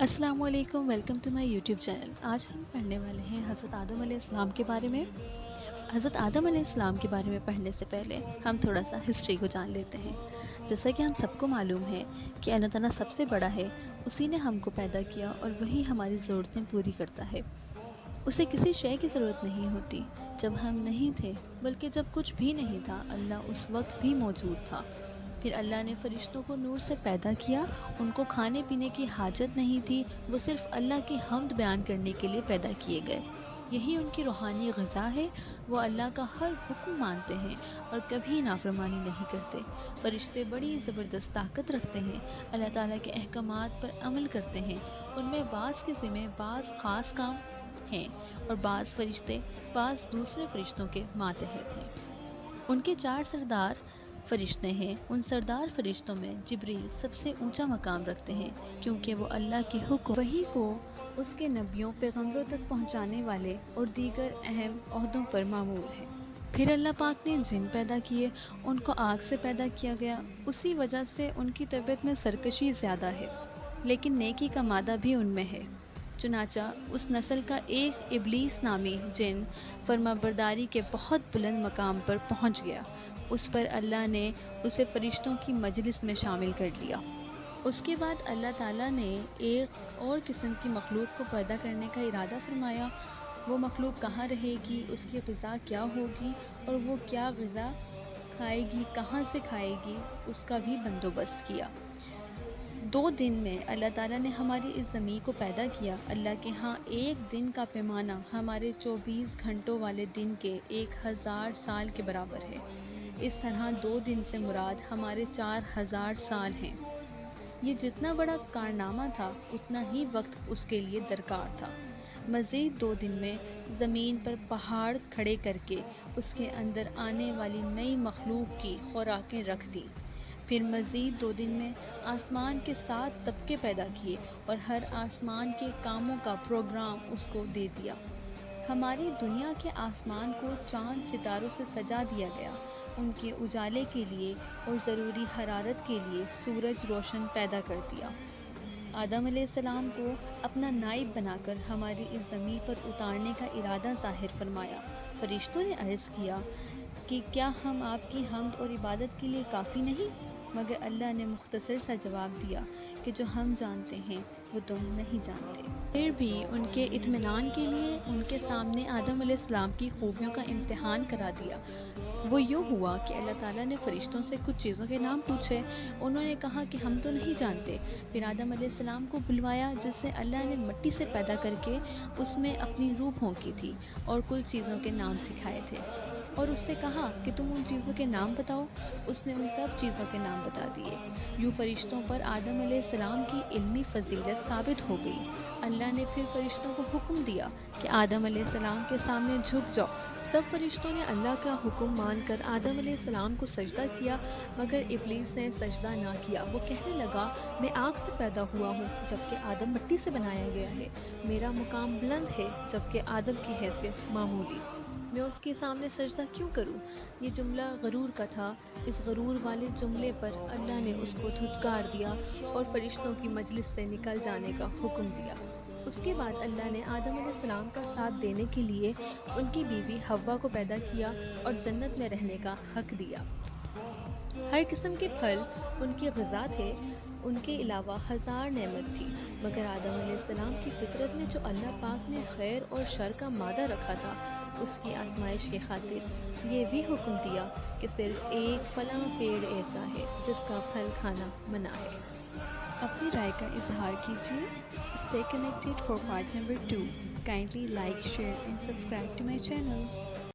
अस्सलाम वालेकुम, welcome to my YouTube channel. आज हम पढ़ने वाले हैं हज़रत आदम अलैहिस्सलाम के बारे में। हज़रत आदम अलैहिस्सलाम के बारे में पढ़ने से पहले हम थोड़ा सा हिस्ट्री को जान लेते हैं। जैसा कि हम सबको मालूम है कि अल्लाह ताला सबसे बड़ा है, उसी ने हमको पैदा किया और वही हमारी ज़रूरतें पूरी करता है। उसे किसी शय की ज़रूरत नहीं होती। जब हम नहीं थे, बल्कि जब कुछ भी नहीं था, अल्लाह उस वक्त भी मौजूद था। फिर अल्लाह ने फ़रिश्तों को नूर से पैदा किया। उनको खाने पीने की हाजत नहीं थी, वो सिर्फ़ अल्लाह की हम्द बयान करने के लिए पैदा किए गए। यही उनकी रूहानी ग़िज़ा है। वो अल्लाह का हर हुक्म मानते हैं और कभी नाफरमानी नहीं करते। फ़रिश्ते बड़ी ज़बरदस्त ताकत रखते हैं, अल्लाह ताला के अहकामात पर अमल करते हैं। उनमें बाज़ के ज़िम्मे बाज़ ख़ास काम हैं और बाज़ फ़रिश्ते बाज़ दूसरे फ़रिश्तों के मातहत हैं। उनके 4 सरदार फ़रिश्ते हैं। उन सरदार फ़रिश्तों में जिब्रील सबसे ऊंचा मकाम रखते हैं, क्योंकि वो अल्लाह के हुक्म वही को उसके नबियों पैगंबरों तक पहुंचाने वाले और दीगर अहम ओहदों पर मामूर हैं। फिर अल्लाह पाक ने जिन पैदा किए, उनको आग से पैदा किया गया। उसी वजह से उनकी तबीयत में सरकशी ज़्यादा है, लेकिन नेकी का मादा भी उनमें है। चुनाचा उस नस्ल का एक इब्लीस नामी जिन फरमाबरदारी के बहुत बुलंद मकाम पर पहुंच गया। उस पर अल्लाह ने उसे फ़रिश्तों की मजलिस में शामिल कर लिया। उसके बाद अल्लाह ताला ने एक और किस्म की मखलूक को पैदा करने का इरादा फरमाया। वो मखलूक कहाँ रहेगी, उसकी ग़िज़ा क्या होगी और वो क्या ग़िज़ा खाएगी, कहाँ से खाएगी, उसका भी बंदोबस्त किया। 2 दिन में अल्लाह ताला ने हमारी इस ज़मीन को पैदा किया। अल्लाह के यहाँ एक दिन का पैमाना हमारे 24 घंटों वाले दिन के 1000 साल के बराबर है। इस तरह 2 दिन से मुराद हमारे 4000 साल हैं। ये जितना बड़ा कारनामा था, उतना ही वक्त उसके लिए दरकार था। मज़ीद 2 दिन में ज़मीन पर पहाड़ खड़े करके उसके अंदर आने वाली नई मखलूक की खुराकें रख दी। फिर मज़ीद 2 दिन में आसमान के 7 तबके पैदा किए और हर आसमान के कामों का प्रोग्राम उसको दे दिया। हमारी दुनिया के आसमान को चाँद सितारों से सजा दिया गया। उनके उजाले के लिए और ज़रूरी हरारत के लिए सूरज रोशन पैदा कर दिया। आदम अलैहिस्सलाम को अपना नाइब बनाकर हमारी इस ज़मीन पर उतारने का इरादा ज़ाहिर फरमाया। फ़रिश्तों ने अर्ज़ किया कि क्या हम आपकी हम्द और इबादत के लिए काफ़ी नहीं? मगर अल्लाह ने मुख्तसर सा जवाब दिया कि जो हम जानते हैं वो तुम नहीं जानते। फिर भी उनके इत्मीनान के लिए उनके सामने आदम अलैहिस्सलाम की खूबियों का इम्तिहान करा दिया। वो यूँ हुआ कि अल्लाह ताला ने फ़रिश्तों से कुछ चीज़ों के नाम पूछे। उन्होंने कहा कि हम तो नहीं जानते। फिर आदम अलैहिस्सलाम को बुलवाया, जिससे अल्लाह ने मिट्टी से पैदा करके उसमें अपनी रूह फूंकी थी और कुछ चीज़ों के नाम सिखाए थे और उससे कहा कि तुम उन चीज़ों के नाम बताओ। उसने उन सब चीज़ों के नाम बता दिए। यूँ फ़रिश्तों पर आदम अलैहिस्सलाम की इल्मी फ़जीलत साबित हो गई। अल्लाह ने फिर फ़रिश्तों को हुक्म दिया कि आदम अलैहिस्सलाम के सामने झुक जाओ। सब फ़रिश्तों ने अल्लाह का हुक्म मानकर आदम अलैहिस्सलाम को सजदा किया, मगर इब्लीस ने सजदा ना किया। वो कहने लगा, मैं आग से पैदा हुआ हूँ, जबकि आदम मिट्टी से बनाया गया है। मेरा मुकाम बुलंद है, जबकि आदम की हैसियत मामूली। मैं उसके सामने सजदा क्यों करूं? ये जुमला गरूर का था। इस गरूर वाले जुमले पर अल्लाह ने उसको धुतकार दिया और फ़रिश्तों की मजलिस से निकल जाने का हुक्म दिया। उसके बाद अल्लाह ने आदम अलैहिस्सलाम का साथ देने के लिए उनकी बीवी हव्वा को पैदा किया और जन्नत में रहने का हक दिया। हर किस्म के फल उनकी ग़िज़ा थे। उनके अलावा 1000 नेमत थी, मगर आदम अलैहिस्सलाम की फितरत में जो अल्लाह पाक ने खैर और शर का मादा रखा था, उसकी आजमाइश की खातिर ये भी हुक्म दिया कि सिर्फ़ एक फलां पेड़ ऐसा है जिसका फल खाना मना है। अपनी राय का इजहार कीजिए। Stay connected for part number 2। Kindly like, share and subscribe to my channel.